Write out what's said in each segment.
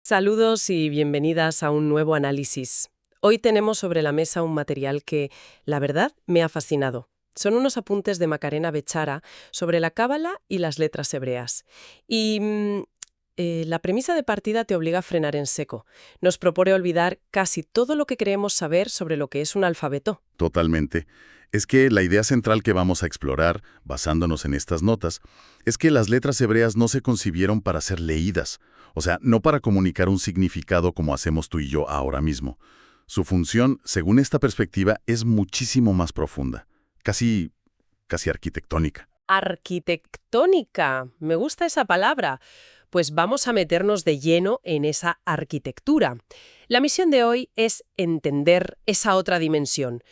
Saludos y bienvenidas a un nuevo análisis. Hoy tenemos sobre la mesa un material que, la verdad, me ha fascinado. Son unos apuntes de Macarena Bechara sobre la cábala y las letras hebreas. Y la premisa de partida te obliga a frenar en seco. Nos propone olvidar casi todo lo que creemos saber sobre lo que es un alfabeto. Totalmente. Es que la idea central que vamos a explorar, basándonos en estas notas, es que las letras hebreas no se concibieron para ser leídas, o sea, no para comunicar un significado como hacemos tú y yo ahora mismo. Su función, según esta perspectiva, es muchísimo más profunda, casi arquitectónica. Arquitectónica. Me gusta esa palabra. Pues vamos a meternos de lleno en esa arquitectura. La misión de hoy es entender esa otra dimensión.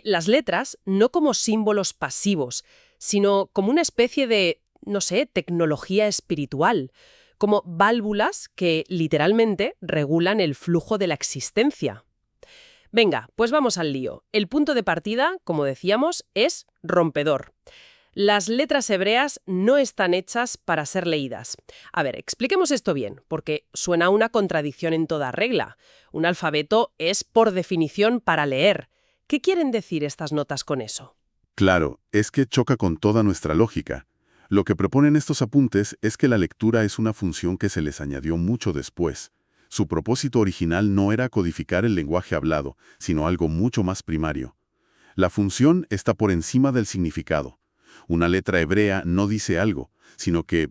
Las letras no como símbolos pasivos, sino como una especie de, no sé, tecnología espiritual, como válvulas que literalmente regulan el flujo de la existencia. Venga, pues vamos al lío. El punto de partida, como decíamos, es rompedor. Las letras hebreas no están hechas para ser leídas. A ver, expliquemos esto bien, porque suena una contradicción en toda regla. Un alfabeto es, por definición, para leer. ¿Qué quieren decir estas notas con eso? Claro, es que choca con toda nuestra lógica. Lo que proponen estos apuntes es que la lectura es una función que se les añadió mucho después. Su propósito original no era codificar el lenguaje hablado, sino algo mucho más primario. La función está por encima del significado. Una letra hebrea no dice algo, sino que,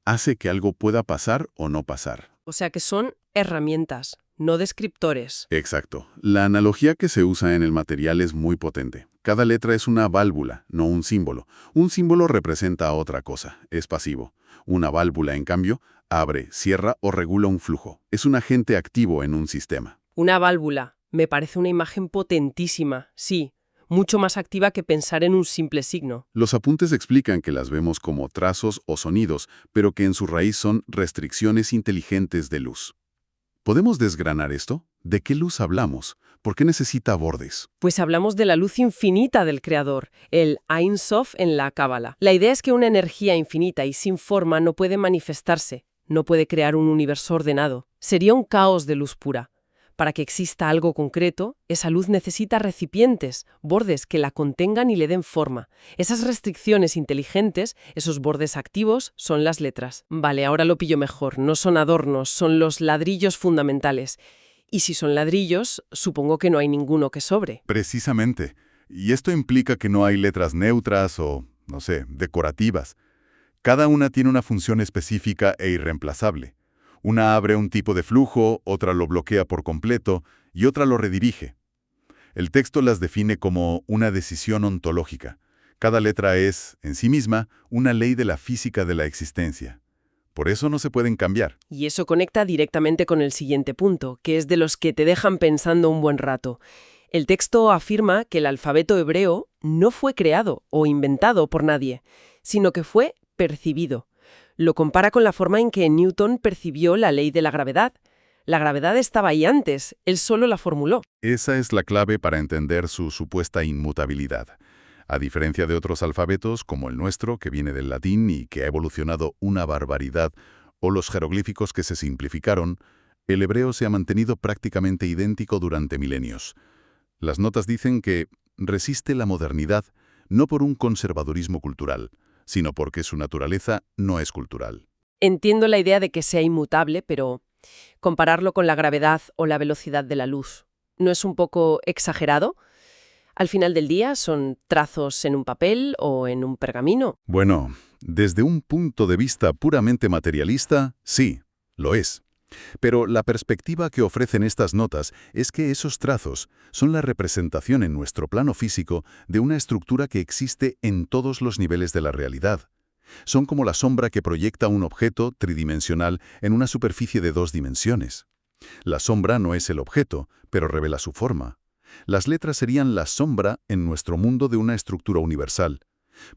hace que algo pueda pasar o no pasar. O sea que son herramientas, no descriptores. Exacto. La analogía que se usa en el material es muy potente. Cada letra es una válvula, no un símbolo. Un símbolo representa otra cosa, es pasivo. Una válvula, en cambio, abre, cierra o regula un flujo. Es un agente activo en un sistema. Una válvula. Me parece una imagen potentísima, sí. Mucho más activa que pensar en un simple signo. Los apuntes explican que las vemos como trazos o sonidos, pero que en su raíz son restricciones inteligentes de luz. ¿Podemos desgranar esto? ¿De qué luz hablamos? ¿Por qué necesita bordes? Pues hablamos de la luz infinita del Creador, el Ein Sof en la Cábala. La idea es que una energía infinita y sin forma no puede manifestarse, no puede crear un universo ordenado. Sería un caos de luz pura. Para que exista algo concreto, esa luz necesita recipientes, bordes que la contengan y le den forma. Esas restricciones inteligentes, esos bordes activos, son las letras. Vale, ahora lo pillo mejor. No son adornos, son los ladrillos fundamentales. Y si son ladrillos, supongo que no hay ninguno que sobre. Precisamente. Y esto implica que no hay letras neutras o, no sé, decorativas. Cada una tiene una función específica e irreemplazable. Una abre un tipo de flujo, otra lo bloquea por completo y otra lo redirige. El texto las define como una decisión ontológica. Cada letra es, en sí misma, una ley de la física de la existencia. Por eso no se pueden cambiar. Y eso conecta directamente con el siguiente punto, que es de los que te dejan pensando un buen rato. El texto afirma que el alfabeto hebreo no fue creado o inventado por nadie, sino que fue percibido. Lo compara con la forma en que Newton percibió la ley de la gravedad. La gravedad estaba ahí antes, él solo la formuló. Esa es la clave para entender su supuesta inmutabilidad. A diferencia de otros alfabetos, como el nuestro, que viene del latín y que ha evolucionado una barbaridad, o los jeroglíficos que se simplificaron, el hebreo se ha mantenido prácticamente idéntico durante milenios. Las notas dicen que resiste la modernidad no por un conservadurismo cultural, sino porque su naturaleza no es cultural. Entiendo la idea de que sea inmutable, pero compararlo con la gravedad o la velocidad de la luz, ¿no es un poco exagerado? Al final del día, ¿son trazos en un papel o en un pergamino? Bueno, desde un punto de vista puramente materialista, sí, lo es. Pero la perspectiva que ofrecen estas notas es que esos trazos son la representación en nuestro plano físico de una estructura que existe en todos los niveles de la realidad. Son como la sombra que proyecta un objeto tridimensional en una superficie de 2 dimensiones. La sombra no es el objeto, pero revela su forma. Las letras serían la sombra en nuestro mundo de una estructura universal.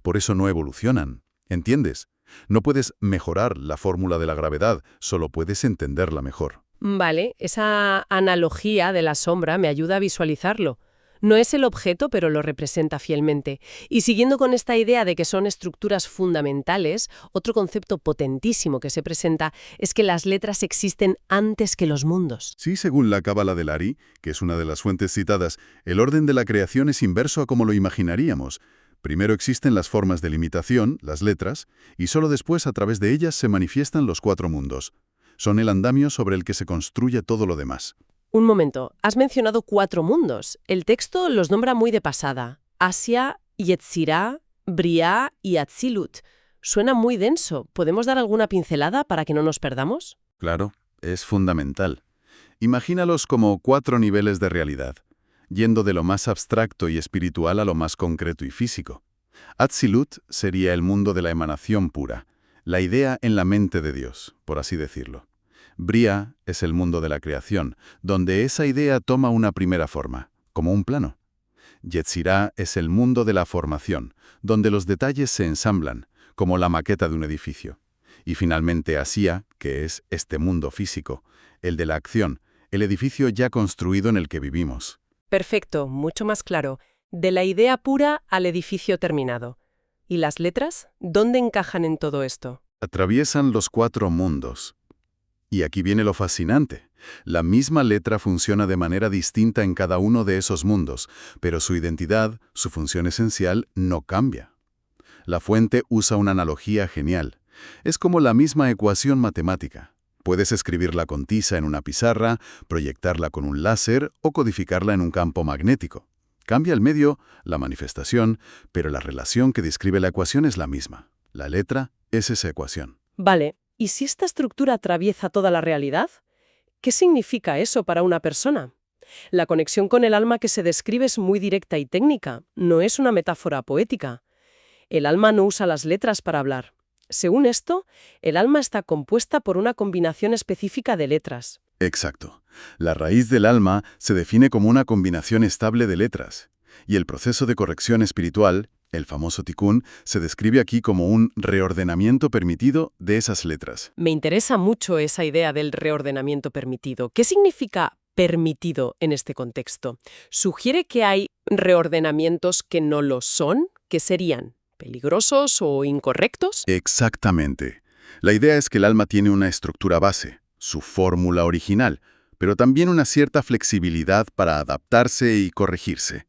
Por eso no evolucionan. ¿Entiendes? No puedes mejorar la fórmula de la gravedad, solo puedes entenderla mejor. Vale, esa analogía de la sombra me ayuda a visualizarlo. No es el objeto, pero lo representa fielmente. Y siguiendo con esta idea de que son estructuras fundamentales, otro concepto potentísimo que se presenta es que las letras existen antes que los mundos. Sí, según la Cábala del Ari, que es una de las fuentes citadas, el orden de la creación es inverso a como lo imaginaríamos. Primero existen las formas de limitación, las letras, y solo después a través de ellas se manifiestan los cuatro mundos. Son el andamio sobre el que se construye todo lo demás. Un momento, has mencionado cuatro mundos. El texto los nombra muy de pasada. Asia, Yetzirah, Briah y Atzilut. Suena muy denso. ¿Podemos dar alguna pincelada para que no nos perdamos? Claro, es fundamental. Imagínalos como cuatro niveles de realidad, yendo de lo más abstracto y espiritual a lo más concreto y físico. Atzilut sería el mundo de la emanación pura, la idea en la mente de Dios, por así decirlo. Briah es el mundo de la creación, donde esa idea toma una primera forma, como un plano. Yetzirah es el mundo de la formación, donde los detalles se ensamblan, como la maqueta de un edificio. Y finalmente Asia, que es este mundo físico, el de la acción, el edificio ya construido en el que vivimos. Perfecto, mucho más claro. De la idea pura al edificio terminado. ¿Y las letras? ¿Dónde encajan en todo esto? Atraviesan los cuatro mundos. Y aquí viene lo fascinante. La misma letra funciona de manera distinta en cada uno de esos mundos, pero su identidad, su función esencial, no cambia. La fuente usa una analogía genial. Es como la misma ecuación matemática. Puedes escribirla con tiza en una pizarra, proyectarla con un láser o codificarla en un campo magnético. Cambia el medio, la manifestación, pero la relación que describe la ecuación es la misma. La letra es esa ecuación. Vale, ¿y si esta estructura atraviesa toda la realidad? ¿Qué significa eso para una persona? La conexión con el alma que se describe es muy directa y técnica, no es una metáfora poética. El alma no usa las letras para hablar. Según esto, el alma está compuesta por una combinación específica de letras. Exacto. La raíz del alma se define como una combinación estable de letras. Y el proceso de corrección espiritual, el famoso tikkun, se describe aquí como un reordenamiento permitido de esas letras. Me interesa mucho esa idea del reordenamiento permitido. ¿Qué significa permitido en este contexto? ¿Sugiere que hay reordenamientos que no lo son? ¿Que serían peligrosos o incorrectos? Exactamente. La idea es que el alma tiene una estructura base, su fórmula original, pero también una cierta flexibilidad para adaptarse y corregirse.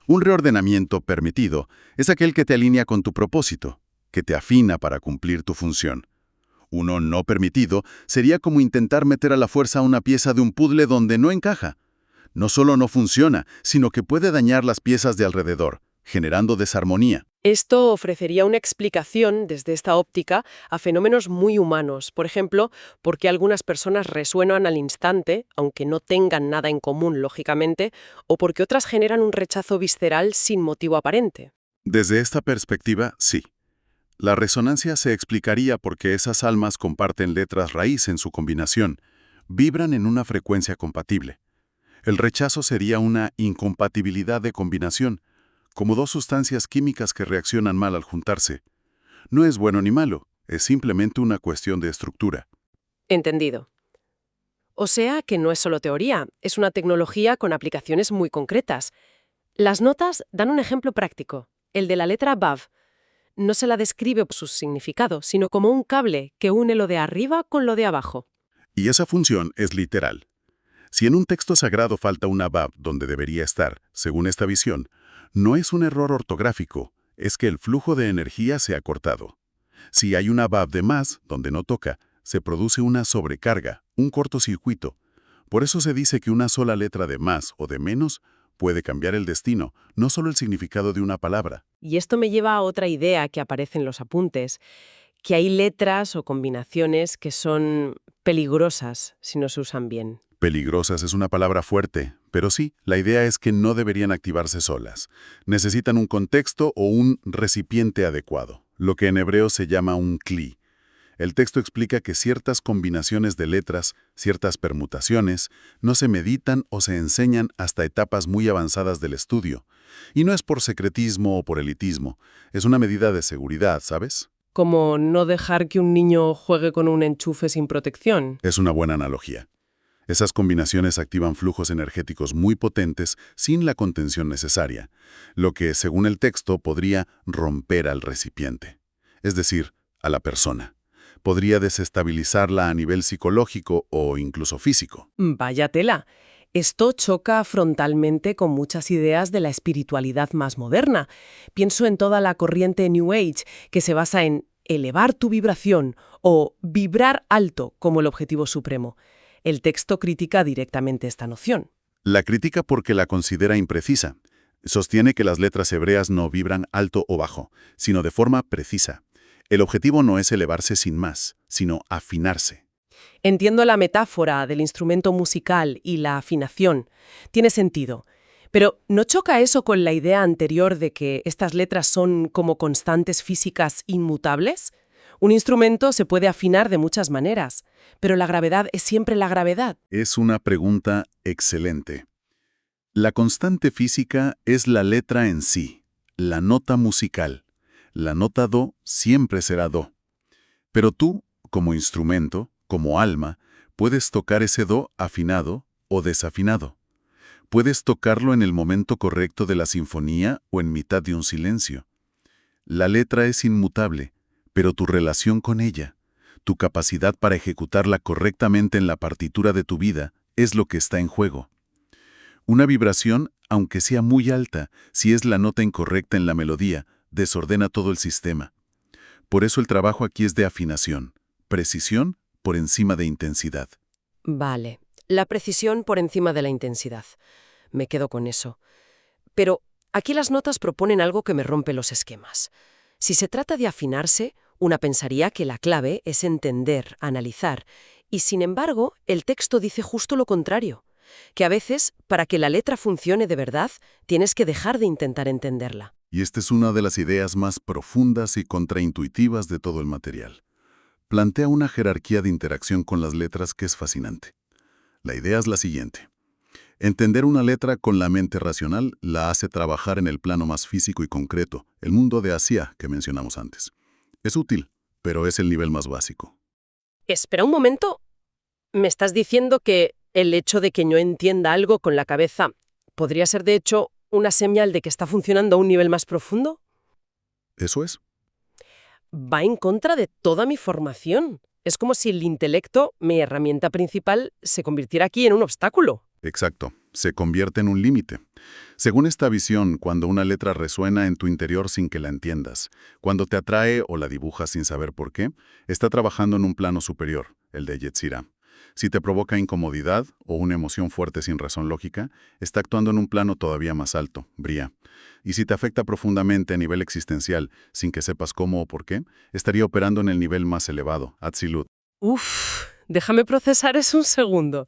Un reordenamiento permitido es aquel que te alinea con tu propósito, que te afina para cumplir tu función. Uno no permitido sería como intentar meter a la fuerza una pieza de un puzzle donde no encaja. No solo no funciona, sino que puede dañar las piezas de alrededor, generando desarmonía. Esto ofrecería una explicación, desde esta óptica, a fenómenos muy humanos. Por ejemplo, por qué algunas personas resuenan al instante, aunque no tengan nada en común, lógicamente, o por qué otras generan un rechazo visceral sin motivo aparente. Desde esta perspectiva, sí. La resonancia se explicaría porque esas almas comparten letras raíz en su combinación, vibran en una frecuencia compatible. El rechazo sería una incompatibilidad de combinación, como dos sustancias químicas que reaccionan mal al juntarse. No es bueno ni malo, es simplemente una cuestión de estructura. Entendido. O sea que no es solo teoría, es una tecnología con aplicaciones muy concretas. Las notas dan un ejemplo práctico, el de la letra Vav. No se la describe por su significado, sino como un cable que une lo de arriba con lo de abajo. Y esa función es literal. Si en un texto sagrado falta una Vav donde debería estar, según esta visión, no es un error ortográfico, es que el flujo de energía se ha cortado. Si hay una Vav de más, donde no toca, se produce una sobrecarga, un cortocircuito. Por eso se dice que una sola letra de más o de menos puede cambiar el destino, no solo el significado de una palabra. Y esto me lleva a otra idea que aparece en los apuntes, que hay letras o combinaciones que son peligrosas si no se usan bien. Peligrosas es una palabra fuerte, pero sí, la idea es que no deberían activarse solas. Necesitan un contexto o un recipiente adecuado, lo que en hebreo se llama un kli. El texto explica que ciertas combinaciones de letras, ciertas permutaciones, no se meditan o se enseñan hasta etapas muy avanzadas del estudio. Y no es por secretismo o por elitismo, es una medida de seguridad, ¿sabes? Como no dejar que un niño juegue con un enchufe sin protección. Es una buena analogía. Esas combinaciones activan flujos energéticos muy potentes sin la contención necesaria, lo que, según el texto, podría romper al recipiente, es decir, a la persona. Podría desestabilizarla a nivel psicológico o incluso físico. Vaya tela. Esto choca frontalmente con muchas ideas de la espiritualidad más moderna. Pienso en toda la corriente New Age, que se basa en elevar tu vibración o vibrar alto como el objetivo supremo. El texto critica directamente esta noción. La critica porque la considera imprecisa. Sostiene que las letras hebreas no vibran alto o bajo, sino de forma precisa. El objetivo no es elevarse sin más, sino afinarse. Entiendo la metáfora del instrumento musical y la afinación. Tiene sentido. Pero ¿no choca eso con la idea anterior de que estas letras son como constantes físicas inmutables? Un instrumento se puede afinar de muchas maneras, pero la gravedad es siempre la gravedad. Es una pregunta excelente. La constante física es la letra en sí, la nota musical. La nota do siempre será do. Pero tú, como instrumento, como alma, puedes tocar ese do afinado o desafinado. Puedes tocarlo en el momento correcto de la sinfonía o en mitad de un silencio. La letra es inmutable, pero tu relación con ella, tu capacidad para ejecutarla correctamente en la partitura de tu vida, es lo que está en juego. Una vibración, aunque sea muy alta, si es la nota incorrecta en la melodía, desordena todo el sistema. Por eso el trabajo aquí es de afinación, precisión por encima de intensidad. Vale, la precisión por encima de la intensidad. Me quedo con eso. Pero aquí las notas proponen algo que me rompe los esquemas. Si se trata de afinarse, una pensaría que la clave es entender, analizar, y sin embargo, el texto dice justo lo contrario, que a veces, para que la letra funcione de verdad, tienes que dejar de intentar entenderla. Y esta es una de las ideas más profundas y contraintuitivas de todo el material. Plantea una jerarquía de interacción con las letras que es fascinante. La idea es la siguiente. Entender una letra con la mente racional la hace trabajar en el plano más físico y concreto, el mundo de Asia que mencionamos antes. Es útil, pero es el nivel más básico. Espera un momento. ¿Me estás diciendo que el hecho de que no entienda algo con la cabeza podría ser, de hecho, una señal de que está funcionando a un nivel más profundo? Eso es. Va en contra de toda mi formación. Es como si el intelecto, mi herramienta principal, se convirtiera aquí en un obstáculo. Exacto. Se convierte en un límite. Según esta visión, cuando una letra resuena en tu interior sin que la entiendas, cuando te atrae o la dibujas sin saber por qué, está trabajando en un plano superior, el de Yetzirah. Si te provoca incomodidad o una emoción fuerte sin razón lógica, está actuando en un plano todavía más alto, Bria. Y si te afecta profundamente a nivel existencial, sin que sepas cómo o por qué, estaría operando en el nivel más elevado, Atzilut. Uf, déjame procesar eso un segundo,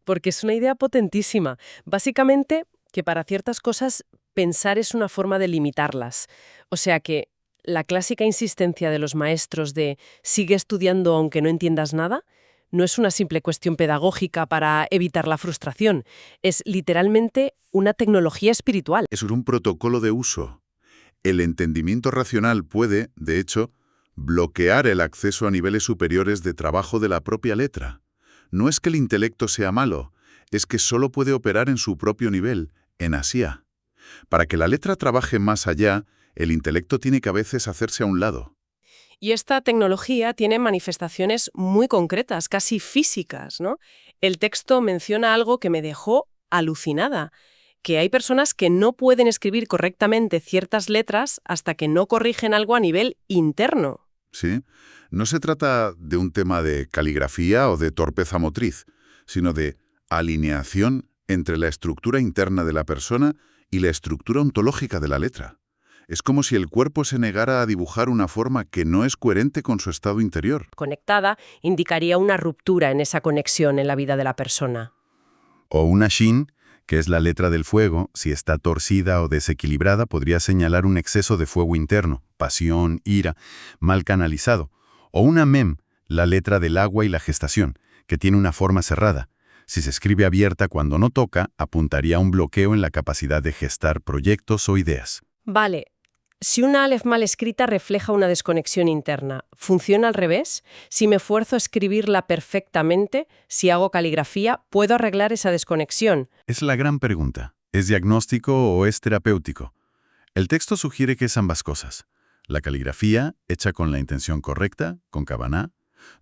porque es una idea potentísima. Básicamente, que para ciertas cosas pensar es una forma de limitarlas. O sea que la clásica insistencia de los maestros de sigue estudiando aunque no entiendas nada, no es una simple cuestión pedagógica para evitar la frustración. Es literalmente una tecnología espiritual. Es un protocolo de uso. El entendimiento racional puede, de hecho, bloquear el acceso a niveles superiores de trabajo de la propia letra. No es que el intelecto sea malo, es que solo puede operar en su propio nivel, en Asia. Para que la letra trabaje más allá, el intelecto tiene que a veces hacerse a un lado. Y esta tecnología tiene manifestaciones muy concretas, casi físicas, ¿no? El texto menciona algo que me dejó alucinada, que hay personas que no pueden escribir correctamente ciertas letras hasta que no corrigen algo a nivel interno. ¿Sí? No se trata de un tema de caligrafía o de torpeza motriz, sino de alineación entre la estructura interna de la persona y la estructura ontológica de la letra. Es como si el cuerpo se negara a dibujar una forma que no es coherente con su estado interior. Conectada indicaría una ruptura en esa conexión en la vida de la persona. O una shin, que es la letra del fuego, si está torcida o desequilibrada, podría señalar un exceso de fuego interno, pasión, ira, mal canalizado. O una mem, la letra del agua y la gestación, que tiene una forma cerrada. Si se escribe abierta cuando no toca, apuntaría a un bloqueo en la capacidad de gestar proyectos o ideas. Vale, Si una alef mal escrita refleja una desconexión interna, ¿funciona al revés? Si me esfuerzo a escribirla perfectamente, si hago caligrafía, ¿puedo arreglar esa desconexión? Es la gran pregunta. ¿Es diagnóstico o es terapéutico? El texto sugiere que es ambas cosas. La caligrafía, hecha con la intención correcta, con Kavaná,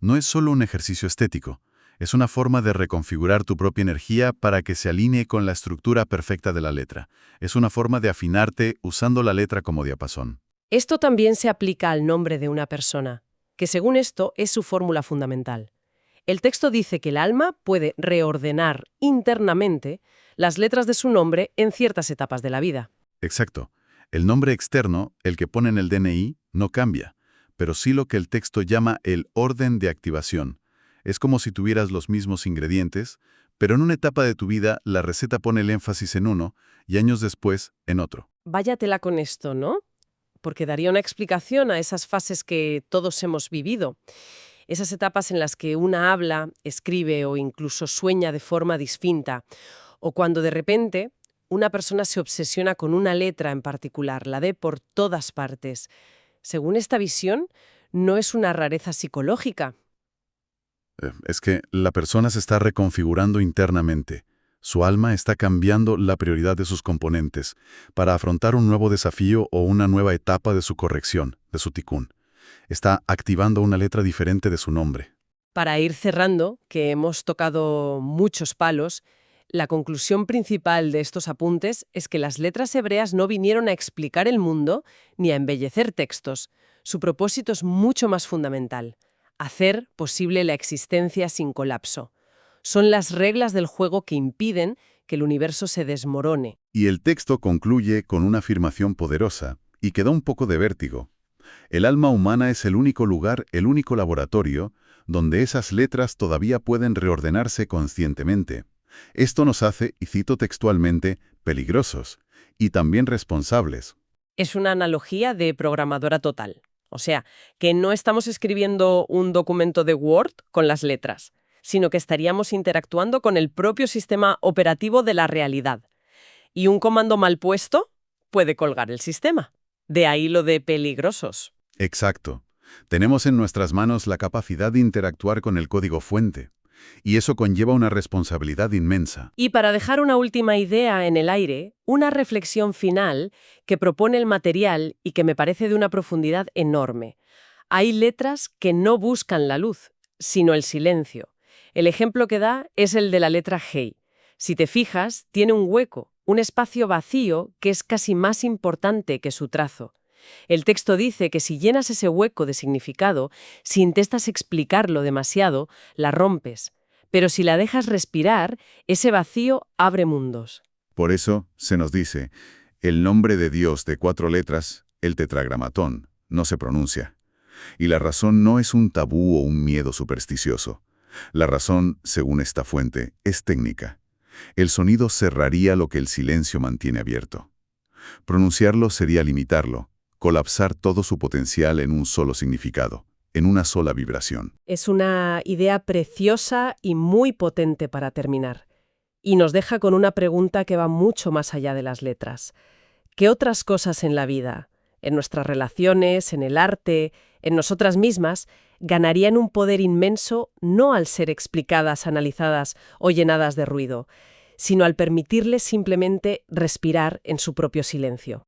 no es solo un ejercicio estético. Es una forma de reconfigurar tu propia energía para que se alinee con la estructura perfecta de la letra. Es una forma de afinarte usando la letra como diapasón. Esto también se aplica al nombre de una persona, que según esto es su fórmula fundamental. El texto dice que el alma puede reordenar internamente las letras de su nombre en ciertas etapas de la vida. Exacto. El nombre externo, el que pone en el DNI, no cambia, pero sí lo que el texto llama el orden de activación. Es como si tuvieras los mismos ingredientes, pero en una etapa de tu vida la receta pone el énfasis en uno y años después en otro. Váyatela con esto, ¿no? Porque daría una explicación a esas fases que todos hemos vivido. Esas etapas en las que una habla, escribe o incluso sueña de forma distinta. O cuando de repente una persona se obsesiona con una letra en particular, la ve por todas partes. Según esta visión, no es una rareza psicológica. Es que la persona se está reconfigurando internamente. Su alma está cambiando la prioridad de sus componentes para afrontar un nuevo desafío o una nueva etapa de su corrección, de su tikkun. Está activando una letra diferente de su nombre. Para ir cerrando, que hemos tocado muchos palos, la conclusión principal de estos apuntes es que las letras hebreas no vinieron a explicar el mundo ni a embellecer textos. Su propósito es mucho más fundamental: hacer posible la existencia sin colapso. Son las reglas del juego que impiden que el universo se desmorone. Y el texto concluye con una afirmación poderosa, y que da un poco de vértigo. El alma humana es el único lugar, el único laboratorio, donde esas letras todavía pueden reordenarse conscientemente. Esto nos hace, y cito textualmente, peligrosos y también responsables. Es una analogía de programadora total. O sea, que no estamos escribiendo un documento de Word con las letras, sino que estaríamos interactuando con el propio sistema operativo de la realidad. Y un comando mal puesto puede colgar el sistema. De ahí lo de peligrosos. Exacto. Tenemos en nuestras manos la capacidad de interactuar con el código fuente. Y eso conlleva una responsabilidad inmensa. Y para dejar una última idea en el aire, una reflexión final que propone el material y que me parece de una profundidad enorme. Hay letras que no buscan la luz, sino el silencio. El ejemplo que da es el de la letra Hei. Si te fijas, tiene un hueco, un espacio vacío que es casi más importante que su trazo. El texto dice que si llenas ese hueco de significado, si intentas explicarlo demasiado, la rompes. Pero si la dejas respirar, ese vacío abre mundos. Por eso se nos dice, el nombre de Dios de 4 letras, el tetragramatón, no se pronuncia. Y la razón no es un tabú o un miedo supersticioso. La razón, según esta fuente, es técnica. El sonido cerraría lo que el silencio mantiene abierto. Pronunciarlo sería limitarlo, colapsar todo su potencial en un solo significado, en una sola vibración. Es una idea preciosa y muy potente para terminar. Y nos deja con una pregunta que va mucho más allá de las letras. ¿Qué otras cosas en la vida, en nuestras relaciones, en el arte, en nosotras mismas, ganarían un poder inmenso no al ser explicadas, analizadas o llenadas de ruido, sino al permitirles simplemente respirar en su propio silencio?